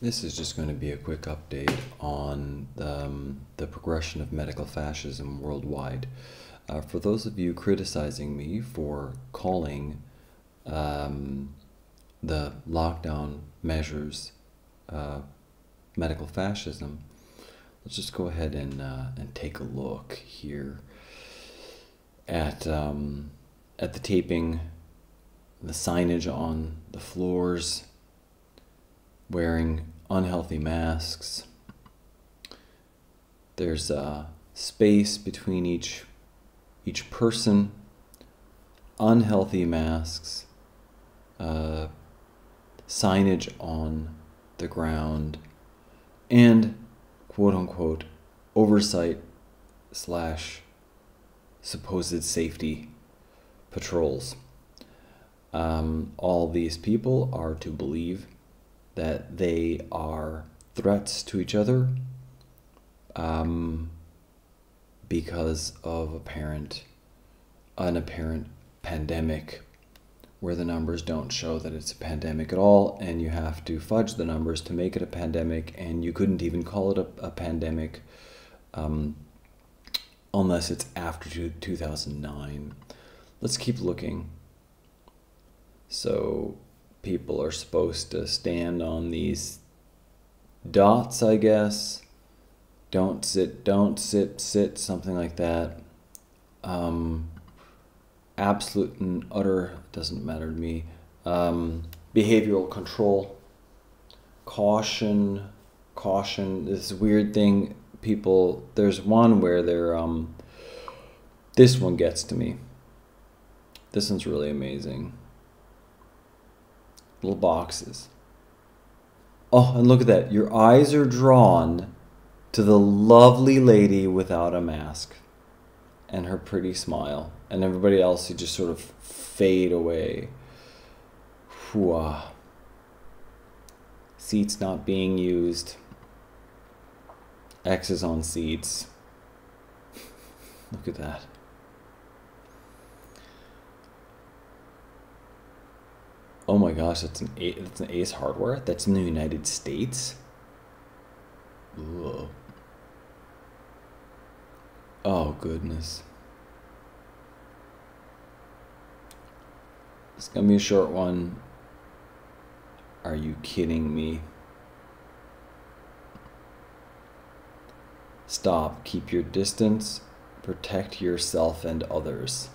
This is just going to be a quick update on the progression of medical fascism worldwide. For those of you criticizing me for calling the lockdown measures medical fascism, let's just go ahead and take a look here at the taping, the signage on the floors, wearing unhealthy masks. There's a space between each person, unhealthy masks, signage on the ground, and quote-unquote oversight / supposed safety patrols. All these people are to believe that they are threats to each other because of an apparent pandemic where the numbers don't show that it's a pandemic at all, and you have to fudge the numbers to make it a pandemic, and you couldn't even call it a pandemic unless it's after 2009. Let's keep looking. So people are supposed to stand on these dots, I guess. Don't sit, sit, something like that. Absolute and utter, doesn't matter to me. Behavioral control. Caution. This weird thing, people, there's one where they're, this one gets to me. This one's really amazing. Little boxes. Oh, and look at that. Your eyes are drawn to the lovely lady without a mask and her pretty smile. And everybody else, you just sort of fade away. Whoa. Seats not being used. X's on seats. Look at that. Oh my gosh, that's an Ace Hardware? That's in the United States? Ugh. Oh goodness. It's gonna be a short one. Are you kidding me? Stop. Keep your distance. Protect yourself and others.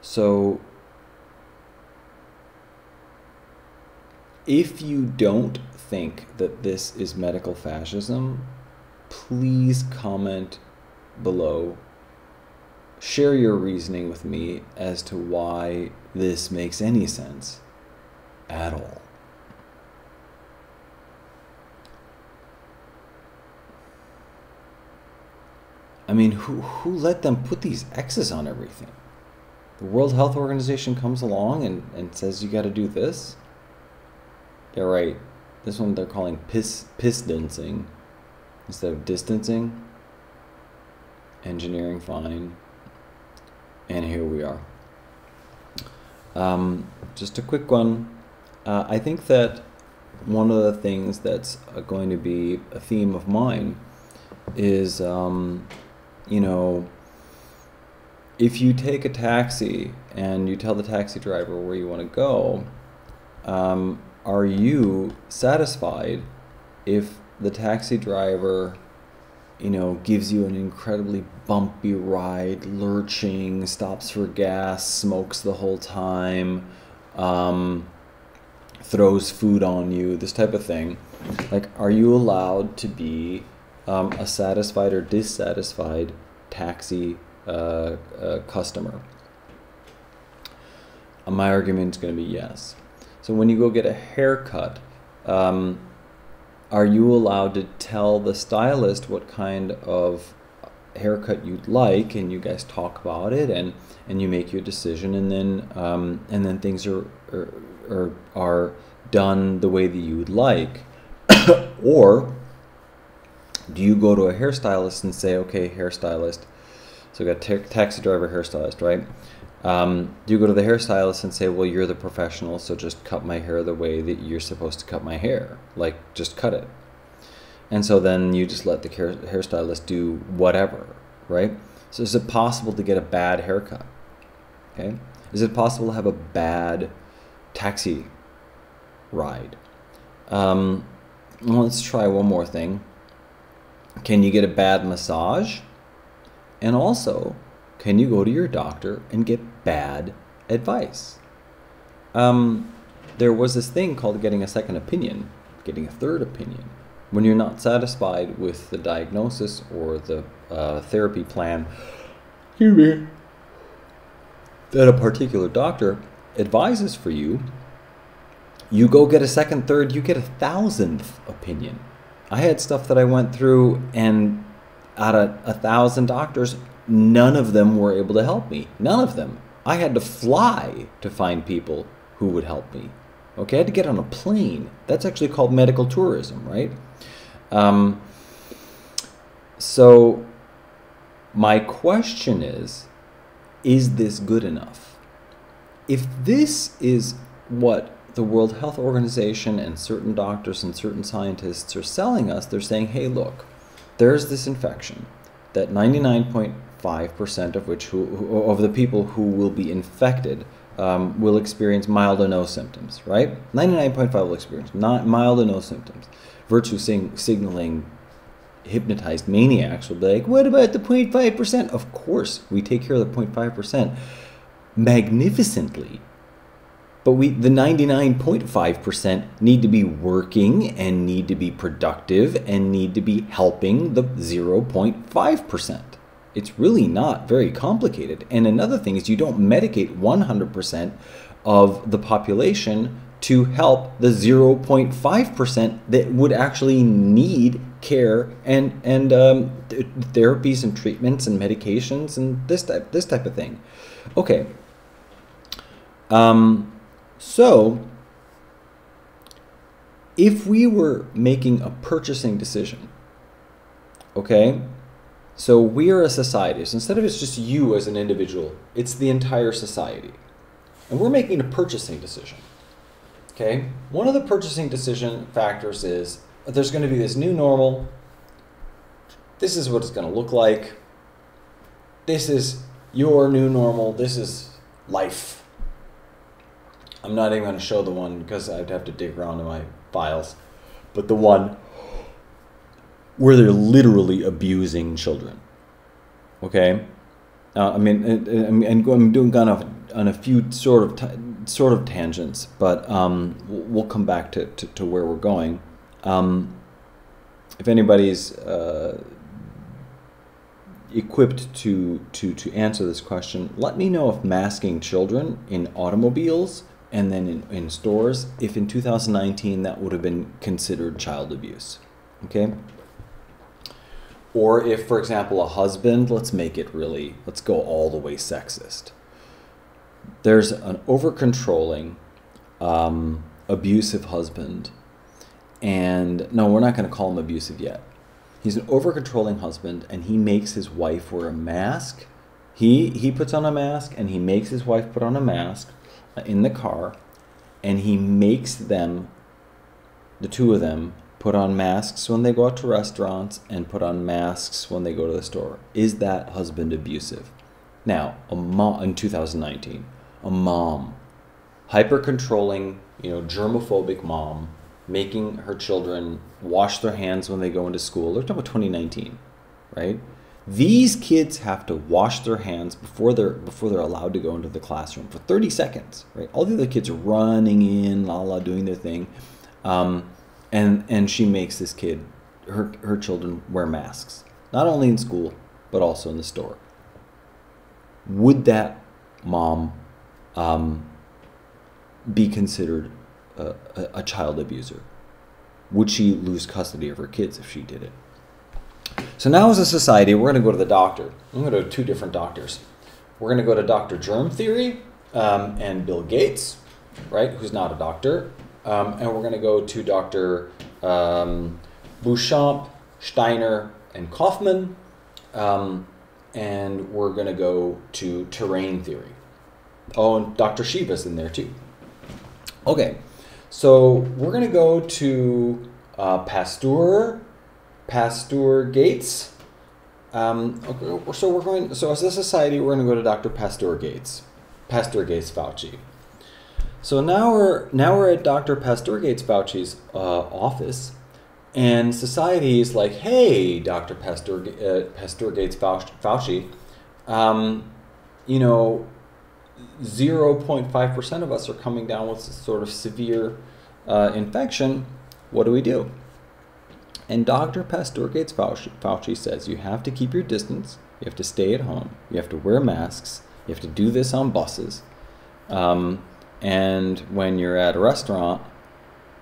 So if you don't think that this is medical fascism, please comment below. Share your reasoning with me as to why this makes any sense at all. I mean, who let them put these X's on everything? The World Health Organization comes along and says you got to do this? Yeah, right. This one they're calling piss distancing instead of distancing. Engineering, fine. And here we are. Just a quick one. I think that one of the things that's going to be a theme of mine is, you know, if you take a taxi and you tell the taxi driver where you want to go, are you satisfied if the taxi driver, you know, gives you an incredibly bumpy ride, lurching, stops for gas, smokes the whole time, throws food on you, this type of thing? Like, are you allowed to be a satisfied or dissatisfied taxi customer? My argument is going to be yes. So when you go get a haircut, are you allowed to tell the stylist what kind of haircut you'd like, and you guys talk about it, and you make your decision, and then things are done the way that you would like? Or do you go to a hairstylist and say, okay, hairstylist, so we got taxi driver, hairstylist, right? Do you go to the hairstylist and say, well, you're the professional, so just cut my hair the way that you're supposed to cut my hair? Like, just cut it. And so then you just let the hairstylist do whatever, right? So is it possible to get a bad haircut? Okay. Is it possible to have a bad taxi ride? Well, let's try one more thing. Can you get a bad massage? And also, can you go to your doctor and get bad advice? There was this thing called getting a second opinion, getting a third opinion. When you're not satisfied with the diagnosis or the therapy plan that a particular doctor advises for you, you go get a second, third, you get a 1,000th opinion. I had stuff that I went through, and out of 1,000 doctors, none of them were able to help me. None of them. I had to fly to find people who would help me. Okay, I had to get on a plane. That's actually called medical tourism, right? So my question is this good enough? If this is what the World Health Organization and certain doctors and certain scientists are selling us, they're saying, hey, look, there's this infection that 99.5% of which of the people who will be infected will experience mild or no symptoms, right? 99.5 will experience mild or no symptoms. Virtue signaling hypnotized maniacs will be like, what about the 0.5%? Of course, we take care of the 0.5% magnificently. But the 99.5% need to be working and need to be productive and need to be helping the 0.5%. It's really not very complicated. And another thing is you don't medicate 100% of the population to help the 0.5% that would actually need care and therapies and treatments and medications and this type of thing. Okay. So, if we were making a purchasing decision, okay, so we are a society. So instead of it's just you as an individual, it's the entire society. And we're making a purchasing decision, okay? One of the purchasing decision factors is there's going to be this new normal. This is what it's going to look like. This is your new normal. This is life. I'm not even going to show the one because I'd have to dig around in my files. But the one where they're literally abusing children. Okay? I'm doing kind of on a few sort of tangents, but we'll come back to where we're going. If anybody's equipped to answer this question, let me know if masking children in automobiles and then in stores, if in 2019 that would have been considered child abuse, okay? Or if, for example, a husband, let's go all the way sexist. There's an over-controlling, abusive husband, and no, we're not going to call him abusive yet. He's an over-controlling husband, and he makes his wife wear a mask. He puts on a mask, and he makes his wife put on a mask in the car, and he makes them, the two of them, put on masks when they go out to restaurants and put on masks when they go to the store. Is that husband abusive? Now, a mom in 2019, a mom, hyper-controlling, germophobic mom, making her children wash their hands when they go into school. They're talking about 2019, right? These kids have to wash their hands before they're allowed to go into the classroom for 30 seconds, right? All the other kids are running in, doing their thing, and she makes this kid, her children wear masks, not only in school but also in the store. Would that mom be considered a child abuser? Would she lose custody of her kids if she did it? So now as a society, we're going to go to the doctor. I'm going to go to two different doctors. We're going to go to Dr. Germ Theory and Bill Gates, right, who's not a doctor. And we're going to go to Dr. Beauchamp, Steiner, and Kaufman. And we're going to go to terrain theory. Oh, and Dr. Shiva's in there too. Okay, so we're going to go to Pasteur Gates. Okay, so as a society, we're going to go to Dr. Pasteur Gates Fauci. So now we're at Dr. Pasteur Gates Fauci's office, and society is like, hey, Dr. Pasteur Gates Fauci, 0.5% of us are coming down with this sort of severe infection. What do we do? And Dr. Pasteur Gates Fauci says you have to keep your distance, you have to stay at home, you have to wear masks, you have to do this on buses, and when you're at a restaurant,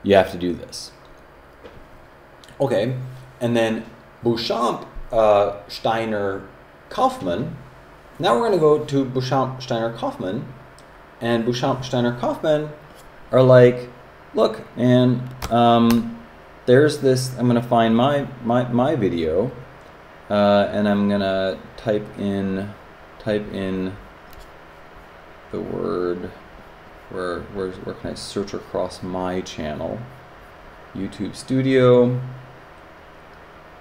you have to do this. Okay, and then Beauchamp, Steiner, Kaufman. Now we're going to go to Beauchamp, Steiner, Kaufman, and Beauchamp, Steiner, Kaufman are like, look, man, there's this. I'm going to find my video, and I'm going to type in the word. Where can I search across my channel? YouTube Studio.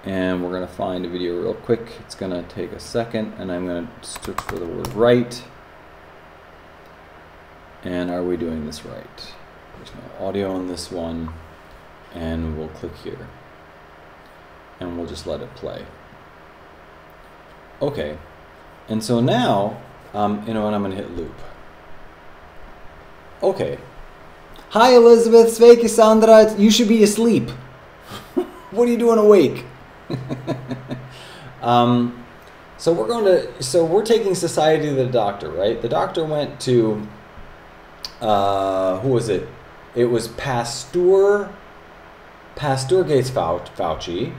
And we're going to find a video real quick. It's going to take a second, and I'm going to search for the word right. And are we doing this right? There's no audio on this one. And we'll click here. And we'll just let it play. Okay. And so now, and I'm going to hit loop. Okay. Hi, Elizabeth. Sveiki, Sandra. You should be asleep. What are you doing awake? So we're taking society to the doctor, right? The doctor went to, who was it? It was Pasteur Gates Fauci,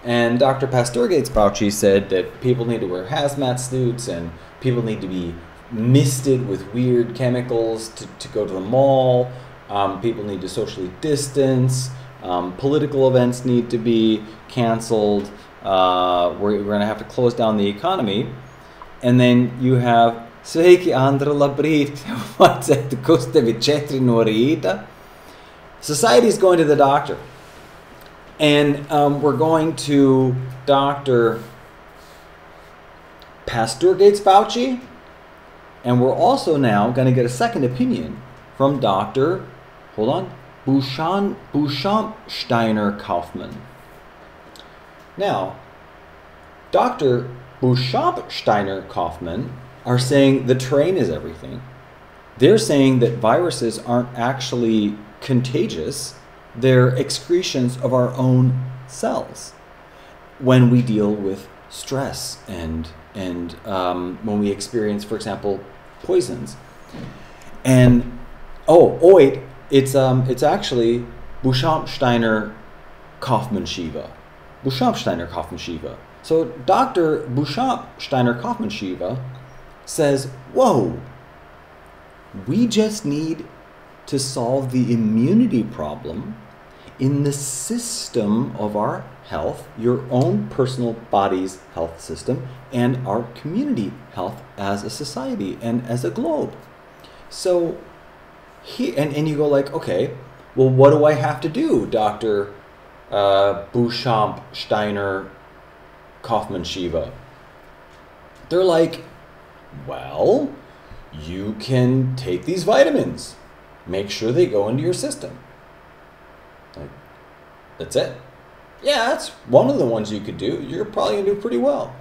and Dr. Pasteur Gates Fauci said that people need to wear hazmat suits and people need to be misted with weird chemicals to go to the mall. People need to socially distance. Political events need to be canceled. We're going to have to close down the economy. And then you have Sveiki Andra Labrit. What's at the Costa Vicetri Norita? Society is going to the doctor. And we're going to Dr. Pasteur Gates Fauci. And we're also now going to get a second opinion from Dr. Beauchamp Steiner Kaufman. Now, Dr. Beauchamp Steiner Kaufman are saying the terrain is everything. They're saying that viruses aren't actually contagious. They're excretions of our own cells when we deal with stress and when we experience, for example, poisons. And wait, it's actually Beauchamp Steiner Kaufman Shiva. Beauchamp Steiner Kaufman Shiva. So Dr. Beauchamp Steiner Kaufman Shiva says, whoa, we just need to solve the immunity problem in the system of our health, your own personal body's health system, and our community health as a society and as a globe. So and you go like, okay, well, what do I have to do, Dr. Beauchamp Steiner Kaufman Shiva? They're like, well, you can take these vitamins. Make sure they go into your system. Like, that's it. Yeah, that's one of the ones you could do. You're probably going to do pretty well.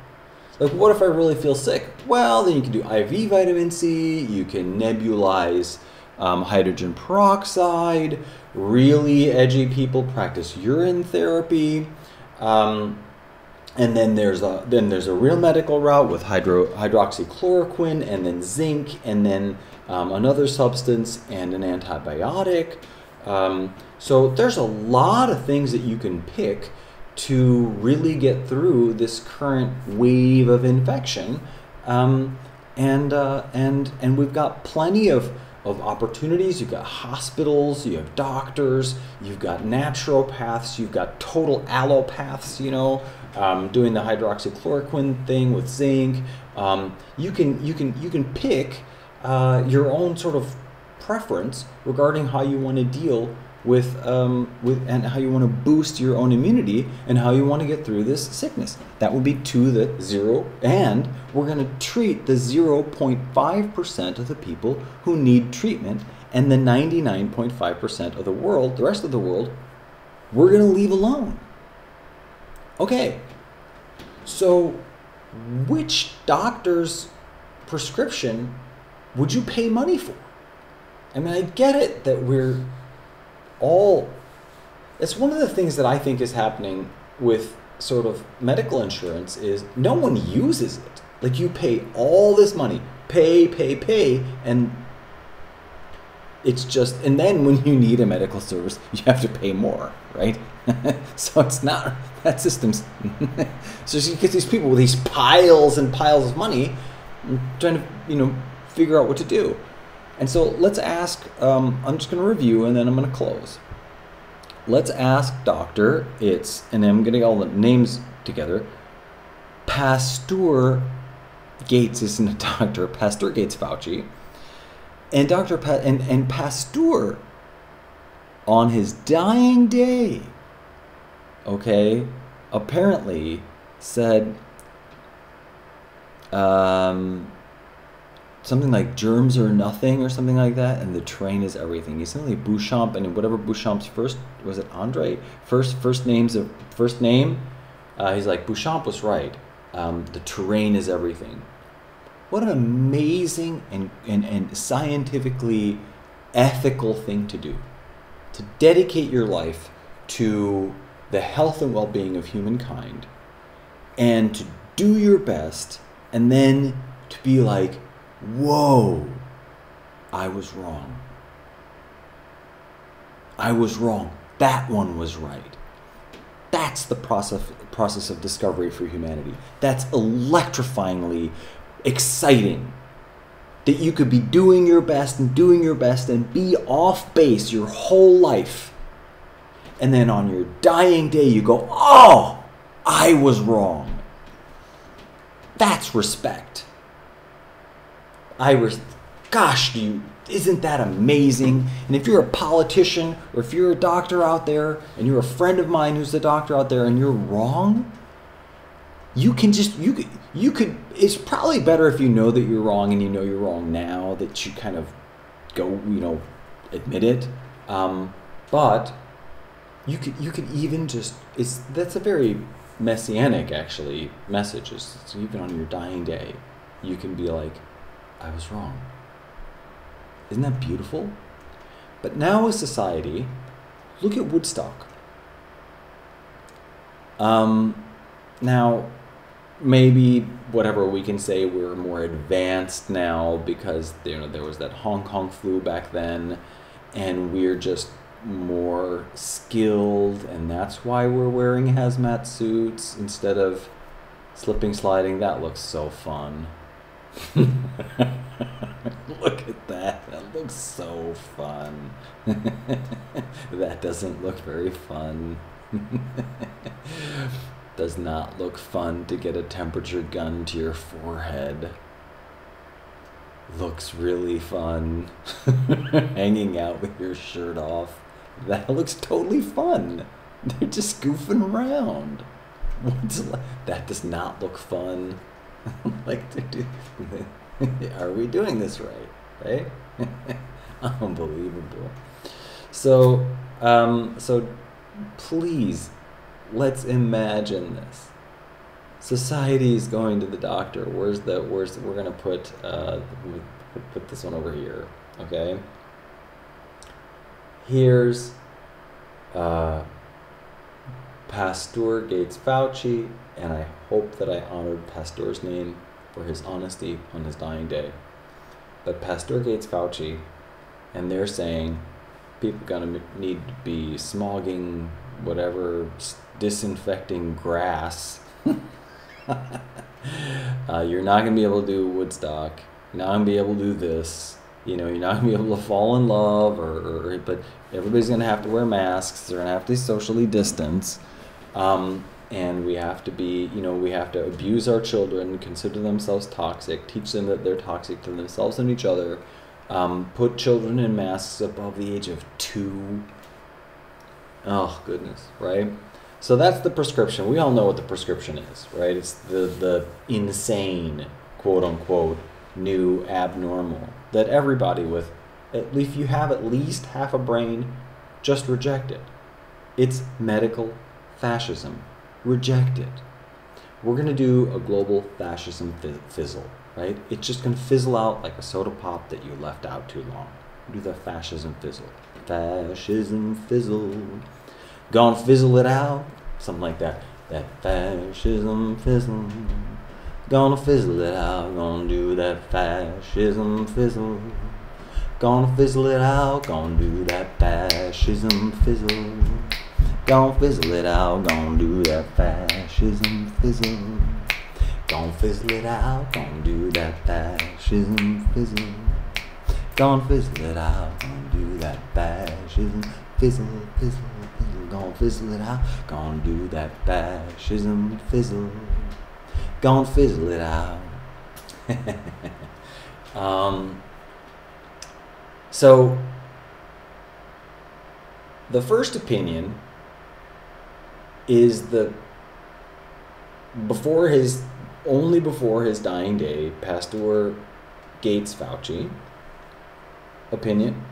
Like, what if I really feel sick? Well, then you can do IV vitamin C. You can nebulize hydrogen peroxide. Really edgy people practice urine therapy. And then there's a real medical route with hydroxychloroquine, and then zinc, and then another substance and an antibiotic. So there's a lot of things that you can pick to really get through this current wave of infection, and we've got plenty of opportunities. You've got hospitals, you have doctors, you've got naturopaths, you've got total allopaths, doing the hydroxychloroquine thing with zinc. You can pick your own sort of preference regarding how you want to deal with and how you want to boost your own immunity and how you want to get through this sickness. That would be to the 0, and we're going to treat the 0.5% of the people who need treatment, and the 99.5% of the world, the rest of the world, we're going to leave alone. Okay, so which doctor's prescription would you pay money for? I mean, I get it that we're all... It's one of the things that I think is happening with sort of medical insurance is no one uses it. Like, you pay all this money, pay, and it's just... And then when you need a medical service, you have to pay more, right? So it's not... That system's... So you get these people with these piles and piles of money trying to, figure out what to do. And so let's ask, I'm just going to review and then I'm going to close. Let's ask Dr. and I'm getting all the names together. Pasteur Gates isn't a doctor, Pasteur Gates Fauci. And and Pasteur, on his dying day, okay, apparently said, something like germs are nothing or something like that, and the terrain is everything. He's something like Beauchamp, and whatever Beauchamp's first, was it Andre? First name, he's like, Beauchamp was right. The terrain is everything. What an amazing and scientifically ethical thing to do. To dedicate your life to the health and well-being of humankind, and to do your best, and then to be like, whoa, I was wrong. I was wrong. That one was right. That's the process of discovery for humanity. That's electrifyingly exciting. That you could be doing your best and be off base your whole life. And then on your dying day you go, oh, I was wrong. That's respect. Gosh, isn't that amazing? And if you're a politician or if you're a doctor out there and you're a friend of mine who's a doctor out there and you're wrong, you could, it's probably better if you know that you're wrong and you know you're wrong now, that you kind of go, admit it. But you could even just, that's a very messianic, actually, message. It's even on your dying day, you can be like, I was wrong. Isn't that beautiful? But now as society, look at Woodstock. Now, maybe whatever we can say, we're more advanced now because there was that Hong Kong flu back then, and we're just more skilled, and that's why we're wearing hazmat suits instead of sliding. That looks so fun. Look at that. That looks so fun. That doesn't look very fun. Does not look fun to get a temperature gun to your forehead. Looks really fun. Hanging out with your shirt off. That looks totally fun. They're just goofing around. That does not look fun. Like, are we doing this right? Unbelievable. So please, let's imagine this. Society is going to the doctor. We're gonna put this one over here. Okay. Here's Pasteur Gates Fauci, and I hope that I honored Pasteur's name for his honesty on his dying day. But Pasteur Gates Fauci, and they're saying people gonna need to be smogging, whatever, disinfecting grass. You're not gonna be able to do Woodstock. You're not gonna be able to do this. You're not gonna be able to fall in love, but everybody's gonna have to wear masks. They're gonna have to socially distance. and we have to be, we have to abuse our children, consider themselves toxic, teach them that they're toxic to themselves and each other, put children in masks above the age of 2. Oh, goodness, right? So that's the prescription. We all know what the prescription is, right? It's the insane, quote unquote, new abnormal that everybody with, if you have at least half a brain, just reject it. It's medical fascism. Reject it. We're going to do a global fascism fizzle, right? It's just going to fizzle out like a soda pop that you left out too long. Do the fascism fizzle. Fascism fizzle. Gonna fizzle it out. Something like that. That fascism fizzle. Gonna fizzle it out. Gonna do that fascism fizzle. Gonna fizzle it out. Gonna do that fascism fizzle. Gonna fizzle it out. Gonna do that fascism fizzle. Gonna fizzle it out. Gonna do that fascism fizzle. Gonna fizzle it out. Gonna do that fascism fizzle, fizzle, fizzle. Gonna fizzle it out. Gonna do that fascism fizzle. Gonna fizzle it out. So the first opinion is before his dying day, Pasteur Gates Fauci opinion,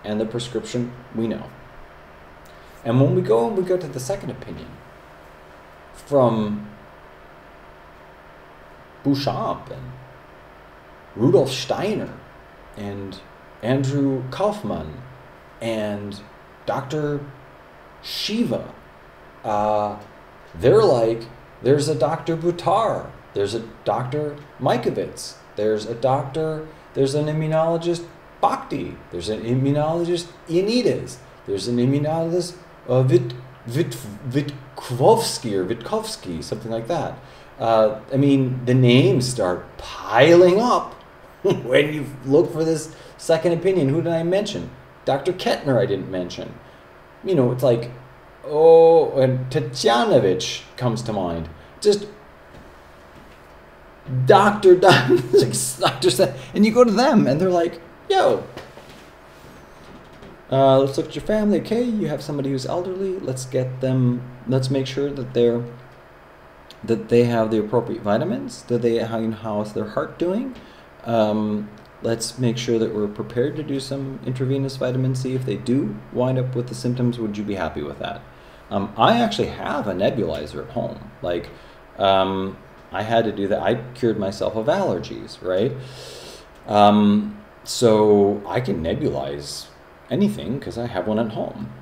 and the prescription we know. And when we go to the second opinion from Bouchamp and Rudolf Steiner and Andrew Kaufman and Dr. Shiva, they're like, there's a Dr. Buttar, there's a Dr. Mikovits, there's an immunologist Bhakti, there's an immunologist Ioannidis, there's an immunologist Witkowski, something like that. I mean, the names start piling up when you look for this second opinion. Who did I mention? Dr. Kettner I didn't mention. It's like, and Tatianovich comes to mind. Just doctor, and you go to them and they're like, yo, let's look at your family. Okay, you have somebody who's elderly. Let's make sure that they have the appropriate vitamins. How is their heart doing? Let's make sure that we're prepared to do some intravenous vitamin C. If they do wind up with the symptoms, would you be happy with that? I actually have a nebulizer at home. I had to do that. I cured myself of allergies, right? So I can nebulize anything because I have one at home.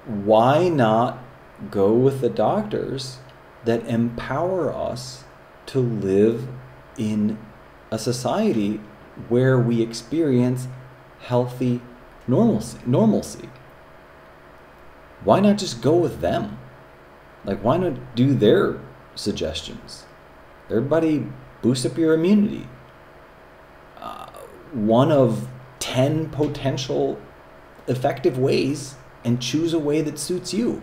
Why not go with the doctors that empower us to live in a society where we experience healthy normalcy? Why not just go with them? Why not do their suggestions? Everybody boost up your immunity. One of 10 potential effective ways, and choose a way that suits you.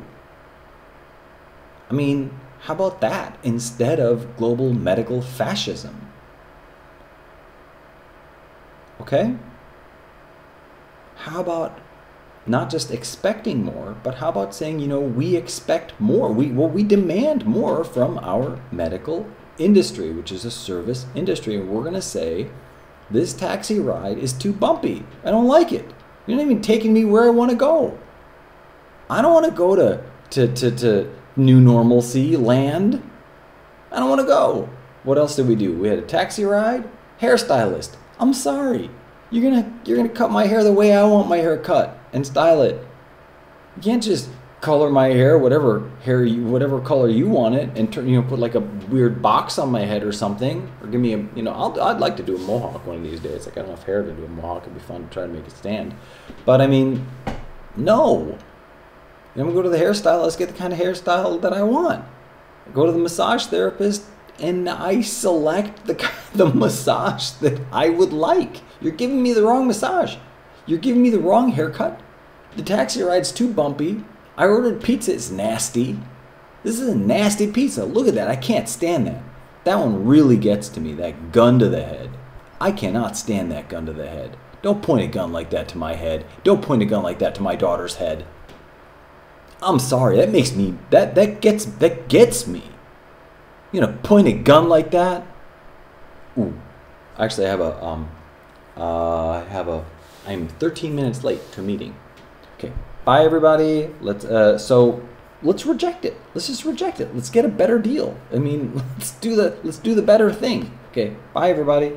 I mean, how about that instead of global medical fascism? Okay? How about not just expecting more, but how about saying, we expect more. We demand more from our medical industry, which is a service industry. And we're going to say, this taxi ride is too bumpy. I don't like it. You're not even taking me where I want to go. I don't want to go to new normalcy land. I don't want to go. What else did we do? We had a taxi ride, hairstylist. I'm sorry. You're gonna cut my hair the way I want my hair cut and style it. You can't just color my hair whatever color you want it and put like a weird box on my head or something, or give me I'd like to do a mohawk one of these days. I got enough hair to do a mohawk. It'd be fun to try to make it stand. But I mean, no. I'm gonna go to the hairstylist, get the kind of hairstyle that I want. I go to the massage therapist and I select the massage that I would like. You're giving me the wrong massage. You're giving me the wrong haircut. The taxi ride's too bumpy. I ordered pizza. It's nasty. This is a nasty pizza. Look at that. I can't stand that. That one really gets to me. That gun to the head. I cannot stand that gun to the head. Don't point a gun like that to my head. Don't point a gun like that to my daughter's head. I'm sorry. That makes me that gets me. You know, point a gun like that. Ooh. Actually, I'm 13 minutes late to a meeting. Okay. Bye everybody. Let's reject it. Let's just reject it. Let's get a better deal. I mean, let's do the better thing. Okay. Bye everybody.